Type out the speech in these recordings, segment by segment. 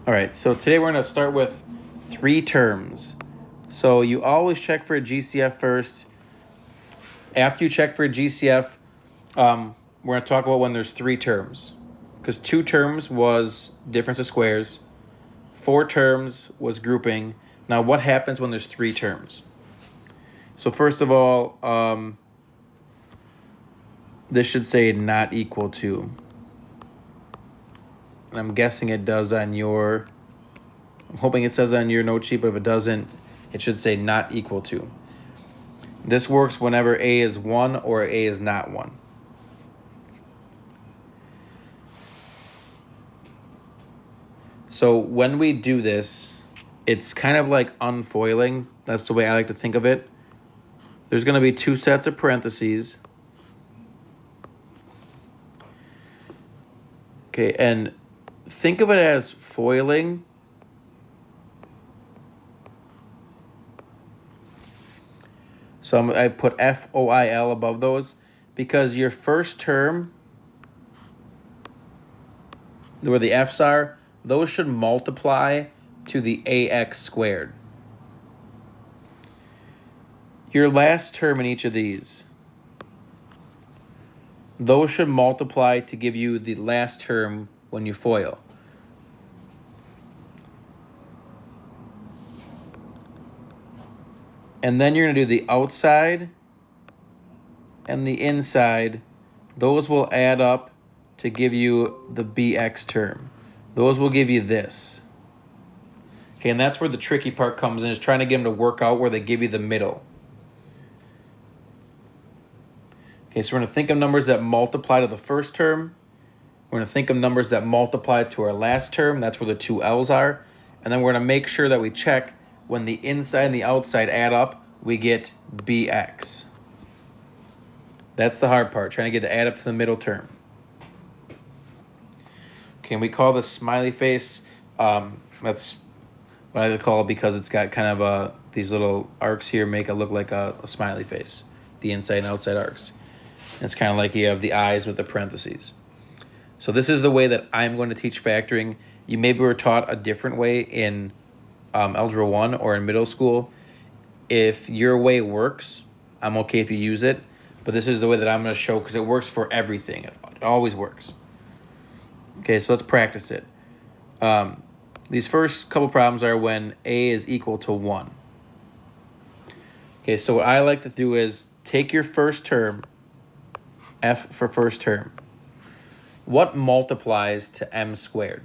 All right, so today we're going to start with 3 terms. So you always check for a GCF first. After you check for a GCF, we're going to talk about when there's 3 terms. Because 2 terms was difference of squares. 4 terms was grouping. Now what happens when there's 3 terms? So first of all, this should say not equal to. And I'm guessing it does on your... I'm hoping it says on your note sheet, but if it doesn't, it should say not equal to. This works whenever A is 1 or A is not 1. So when we do this, it's kind of like unfoiling. That's the way I like to think of it. There's going to be 2 sets of parentheses. Okay, and think of it as foiling. So I put FOIL above those because your first term, where the F's are, those should multiply to the AX squared. Your last term in each of these, those should multiply to give you the last term when you FOIL. And then you're going to do the outside and the inside. Those will add up to give you the BX term. Those will give you this. Okay, and that's where the tricky part comes in, is trying to get them to work out where they give you the middle. Okay, so we're going to think of numbers that multiply to the first term. We're going to think of numbers that multiply to our last term. That's where the 2 L's are. And then we're going to make sure that we check when the inside and the outside add up, we get BX. That's the hard part, trying to get to add up to the middle term. Okay, and we call this smiley face. That's what I call it because it's got kind of these little arcs here make it look like a smiley face, the inside and outside arcs. And it's kind of like you have the eyes with the parentheses. So this is the way that I'm going to teach factoring. You maybe were taught a different way in Algebra 1 or in middle school. If your way works, I'm okay if you use it. But this is the way that I'm going to show because it works for everything. It always works. Okay, so let's practice it. These first couple problems are when A is equal to 1. Okay, so what I like to do is take your first term, F for first term. What multiplies to M squared?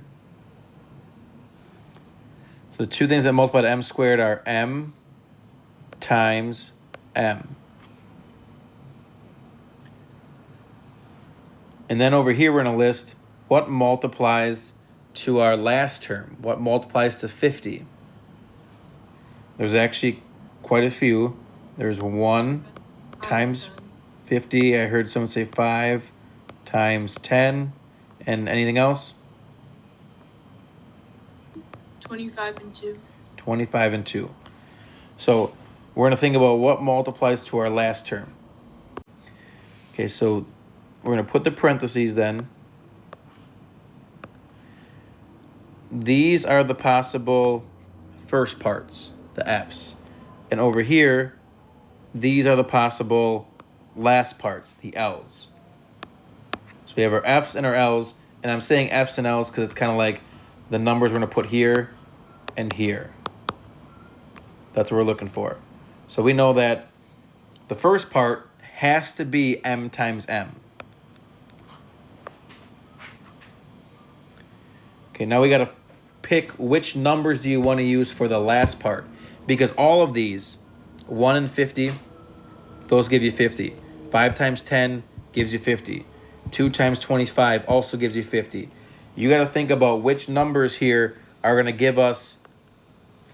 So the 2 things that multiply to M squared are M times M. And then over here we're going to list what multiplies to our last term. What multiplies to 50? There's actually quite a few. There's 1 times 50. I heard someone say 5 times 10. And anything else? 25 and 2. 25 and 2. So we're going to think about what multiplies to our last term. Okay, so we're going to put the parentheses then. These are the possible first parts, the F's. And over here, these are the possible last parts, the L's. So we have our F's and our L's, and I'm saying F's and L's because it's kind of like the numbers we're going to put here and here. That's what we're looking for. So we know that the first part has to be M times M. Okay, now we got to pick which numbers do you want to use for the last part. Because all of these, 1 and 50, those give you 50. 5 times 10 gives you 50. 2 times 25 also gives you 50. You got to think about which numbers here are going to give us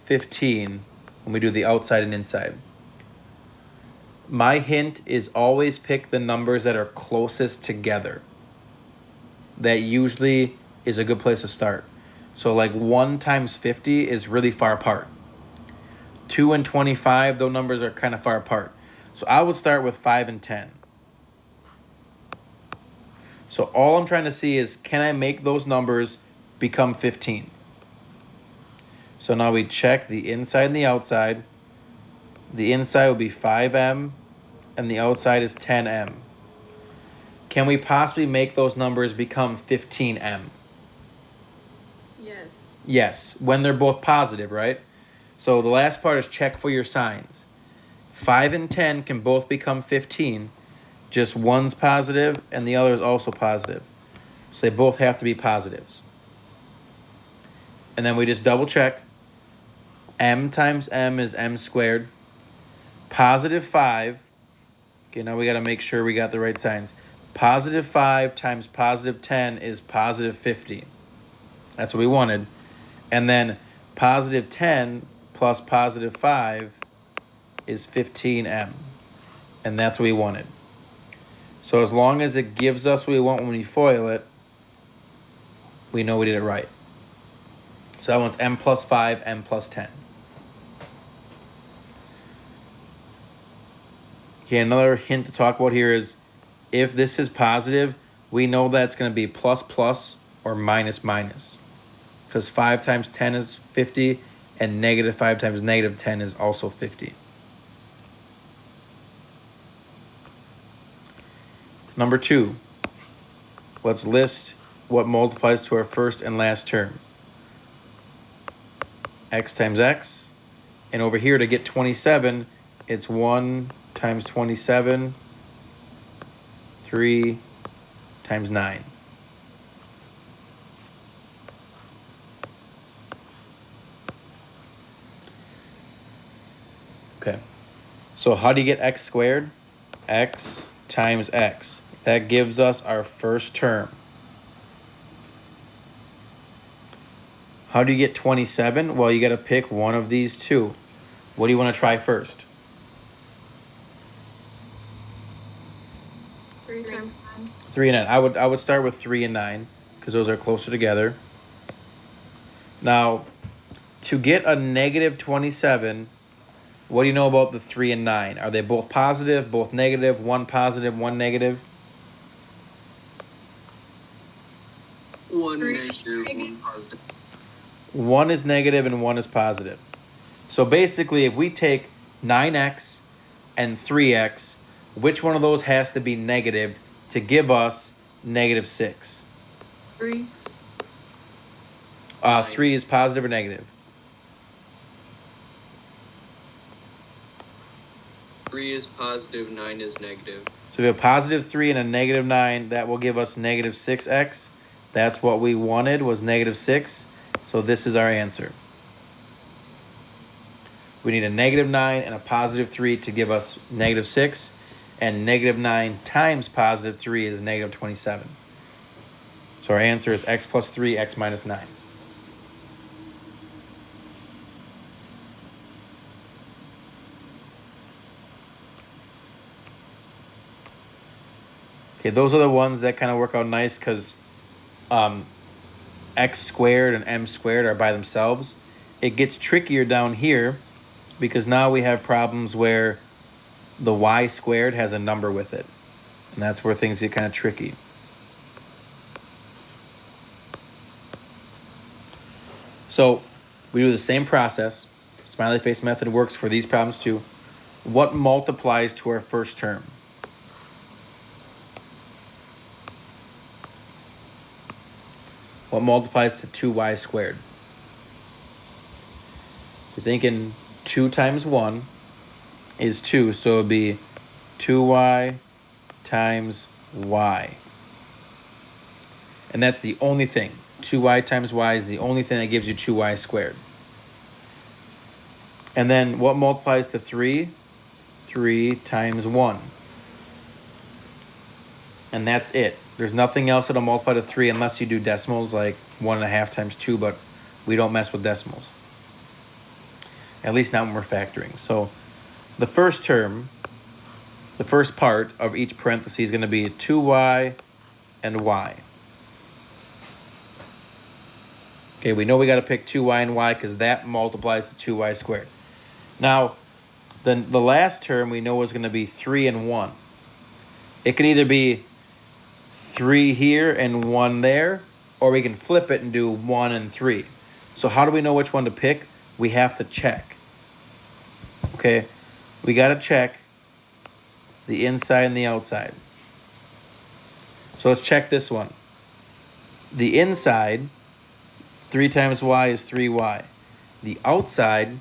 15 when we do the outside and inside. My hint is always pick the numbers that are closest together. That usually is a good place to start. So like 1 times 50 is really far apart. 2 and 25, those numbers are kind of far apart. So I would start with 5 and 10. So all I'm trying to see is, can I make those numbers become 15? So now we check the inside and the outside. The inside will be 5m, and the outside is 10m. Can we possibly make those numbers become 15m? Yes. Yes, when they're both positive, right? So the last part is check for your signs. 5 and 10 can both become 15. Just one's positive and the other is also positive. So they both have to be positives. And then we just double check. M times m is m squared. Positive 5. Okay, now we got to make sure we got the right signs. Positive 5 times positive 10 is positive 50. That's what we wanted. And then positive 10 plus positive 5 is 15m. And that's what we wanted. So as long as it gives us what we want when we FOIL it, we know we did it right. So that one's m plus 5, m plus 10. Okay, another hint to talk about here is if this is positive, we know that's going to be plus plus or minus minus. Because 5 times 10 is 50, and negative 5 times negative 10 is also 50. Number 2, let's list what multiplies to our first and last term. X times x. And over here to get 27, it's 1 times 27, 3 times 9. Okay, so how do you get x squared? X times x. That gives us our first term. How do you get 27? Well, you got to pick one of these two. What do you want to try first? 3 times 9. 3 and 9. I would start with 3 and 9 because those are closer together. Now, to get a negative 27, what do you know about the 3 and 9? Are they both positive, both negative, one positive, one negative? One Three negative, negative. one positive. One is negative and one is positive. So basically, if we take 9x and 3x, which one of those has to be negative to give us negative 6? 3. 3 is positive or negative? 3 is positive, 9 is negative. So we have positive 3 and a negative 9. That will give us negative 6x. That's what we wanted, was negative 6. So this is our answer. We need a negative 9 and a positive 3 to give us negative 6. And negative 9 times positive 3 is negative 27. So our answer is x plus 3, x minus 9. Okay, those are the ones that kind of work out nice because x squared and m squared are by themselves. It gets trickier down here because now we have problems where the y squared has a number with it. And that's where things get kind of tricky. So we do the same process. Smiley face method works for these problems too. What multiplies to our first term? What multiplies to 2y squared? We're thinking 2 times 1 is 2, so it would be 2y times y. And that's the only thing. 2y times y is the only thing that gives you 2y squared. And then what multiplies to 3? 3 times 1. And that's it. There's nothing else that'll multiply to 3 unless you do decimals like 1.5 times 2, but we don't mess with decimals. At least not when we're factoring. So the first term, the first part of each parenthesis is going to be 2y and y. Okay, we know we got to pick 2y and y because that multiplies to 2y squared. Now, the last term we know is going to be 3 and 1. It can either be 3 here and 1 there, or we can flip it and do 1 and 3. So how do we know which one to pick? we have to check. Okay, we got to check the inside and the outside. So let's check this one. The inside, 3 times y is 3y. The outside,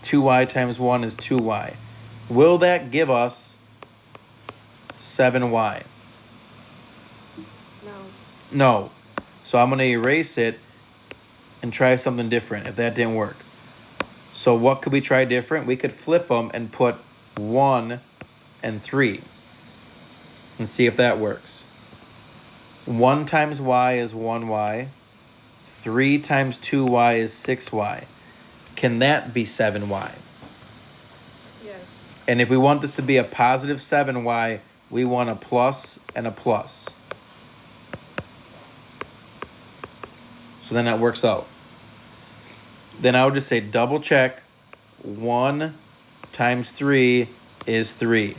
2y times 1 is 2y. Will that give us 7y? No. No. So I'm going to erase it and try something different if that didn't work. So what could we try different? We could flip them and put 1 and 3 and see if that works. 1 times y is 1y. 3 times 2y is 6y. Can that be 7y? Yes. And if we want this to be a positive 7y, we want a plus and a plus. So then that works out. Then I would just say double check. 1 times 3 is 3.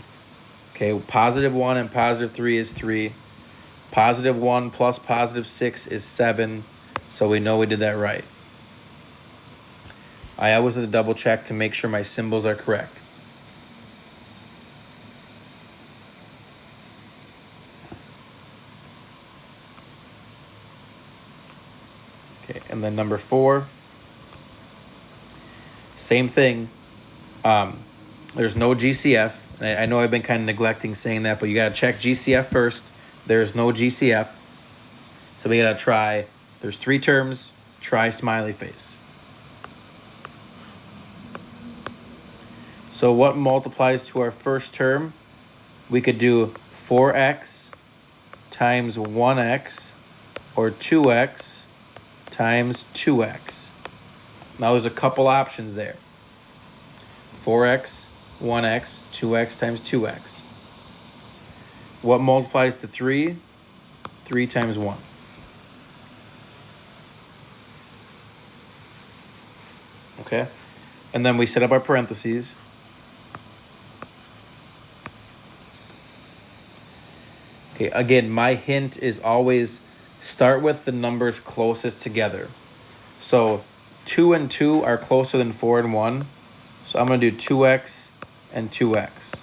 Okay, positive 1 and positive 3 is 3. Positive 1 plus positive 6 is 7. So we know we did that right. I always have to double check to make sure my symbols are correct. Okay, and then number 4. Same thing. There's no GCF. I know I've been kind of neglecting saying that, but you got to check GCF first. There's no GCF. So we got to try. There's 3 terms. Try smiley face. So what multiplies to our first term? We could do 4x times 1x or 2x times 2x. Now there's a couple options there. 4x, 1x, 2x times 2x. What multiplies to 3? 3 times 1. Okay? And then we set up our parentheses. Okay, again, my hint is always start with the numbers closest together. So 2 and 2 are closer than 4 and 1. So I'm going to do 2x and 2x.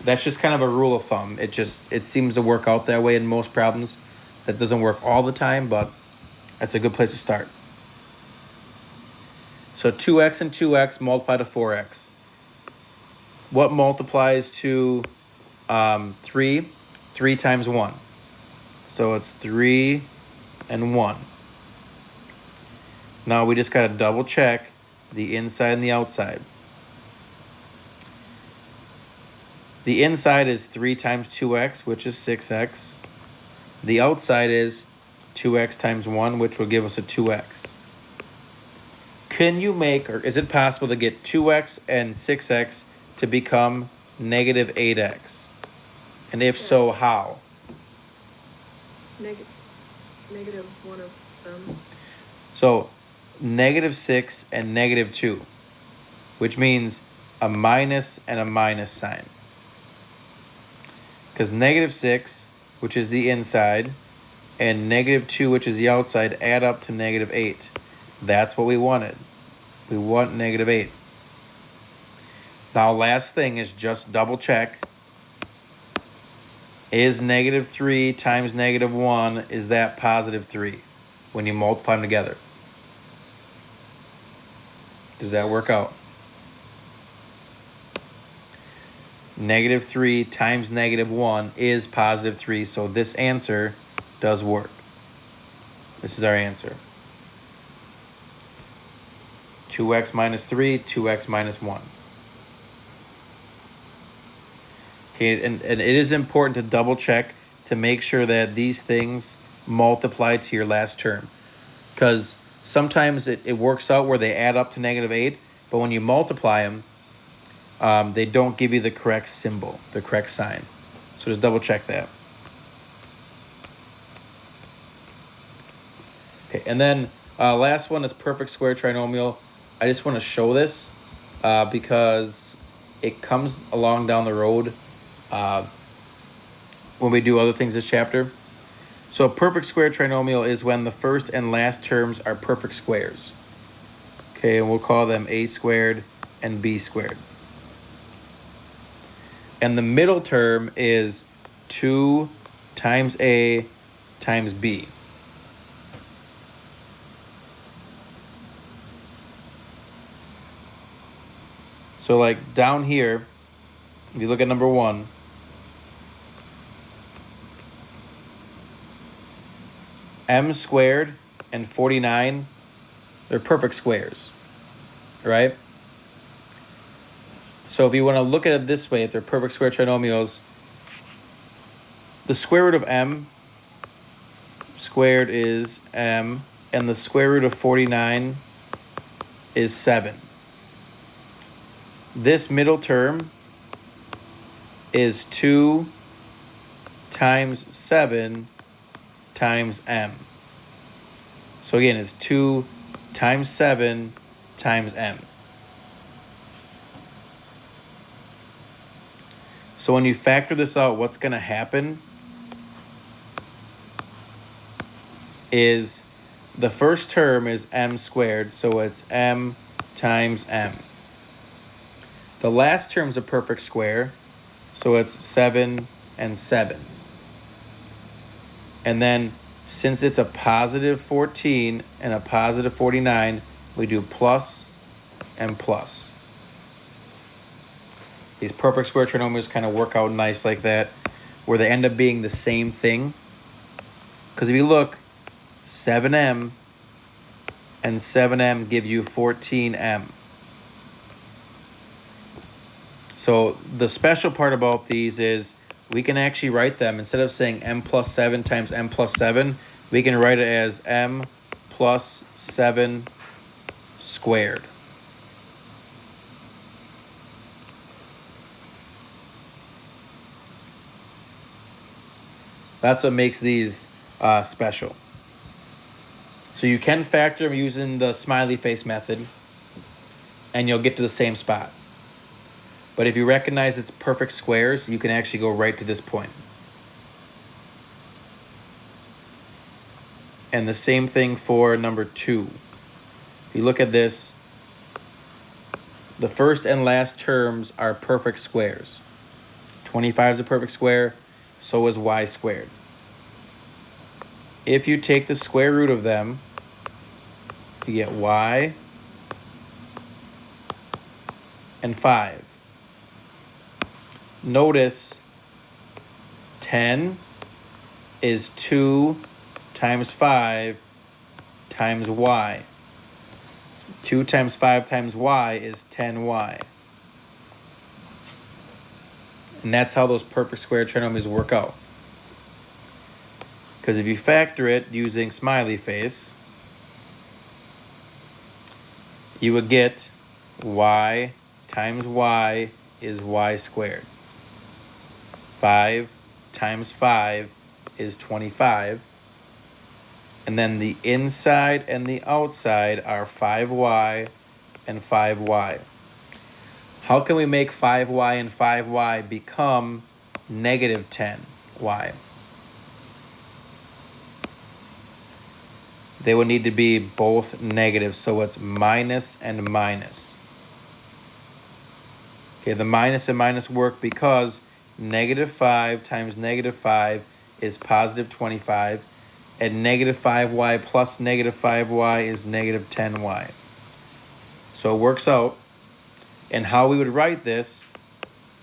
That's just kind of a rule of thumb. It seems to work out that way in most problems. That doesn't work all the time, but that's a good place to start. So 2x and 2x multiply to 4x. What multiplies to 3? 3 times 1. So it's 3 and 1. Now we just got to double check the inside and the outside. The inside is 3 times 2x, which is 6x. The outside is 2x times 1, which will give us a 2x. Can you make, or is it possible to get 2x and 6x to become negative 8x? And if so, how? Negative one of them. So negative 6 and negative 2, which means a minus and a minus sign. Because negative 6, which is the inside, and negative 2, which is the outside, add up to negative 8. That's what we wanted. We want negative 8. Now, last thing is just double check. Is negative 3 times negative 1, is that positive 3 when you multiply them together? Does that work out? Negative 3 times negative 1 is positive 3, so this answer does work. This is our answer. 2x minus 3, 2x minus 1. Okay, and it is important to double check to make sure that these things multiply to your last term. Because sometimes it works out where they add up to negative 8, but when you multiply them, they don't give you the correct symbol, the correct sign. So just double check that. Okay, and then last one is perfect square trinomial. I just want to show this because it comes along down the road when we do other things this chapter. So a perfect square trinomial is when the first and last terms are perfect squares. Okay, and we'll call them a squared and b squared. And the middle term is 2 times a times b. So like down here, if you look at number 1, m squared and 49, they're perfect squares, right? So if you want to look at it this way, if they're perfect square trinomials, the square root of m squared is m, and the square root of 49 is 7. This middle term is 2 times 7 times m. So again, it's 2 times 7 times m. So when you factor this out, what's going to happen is the first term is m squared, so it's m times m. The last term is a perfect square, so it's 7 and 7. And then since it's a positive 14 and a positive 49, we do plus and plus. These perfect square trinomials kind of work out nice like that, where they end up being the same thing. Because if you look, 7m and 7m give you 14m. So the special part about these is we can actually write them, instead of saying m plus 7 times m plus 7, we can write it as m plus 7 squared. That's what makes these special. So you can factor them using the smiley face method, and you'll get to the same spot. But if you recognize it's perfect squares, you can actually go right to this point. And the same thing for number 2. If you look at this, the first and last terms are perfect squares. 25 is a perfect square, so is y squared. If you take the square root of them, you get y and 5. Notice 10 is 2 times 5 times y. 2 times 5 times y is 10y. And that's how those perfect square trinomials work out. Because if you factor it using smiley face, you would get y times y is y squared. 5 times 5 is 25. And then the inside and the outside are 5y and 5y. How can we make 5y and 5y become negative 10y? They would need to be both negative, so it's minus and minus. Okay, the minus and minus work because negative 5 times negative 5 is positive 25, and negative 5y plus negative 5y is negative 10y. So it works out. And how we would write this,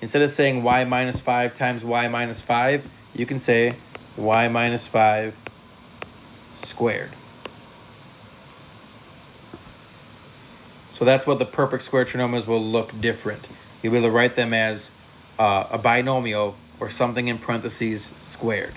instead of saying y minus 5 times y minus 5, you can say y minus 5 squared. So that's what the perfect square trinomials will look different. You'll be able to write them as a binomial or something in parentheses squared.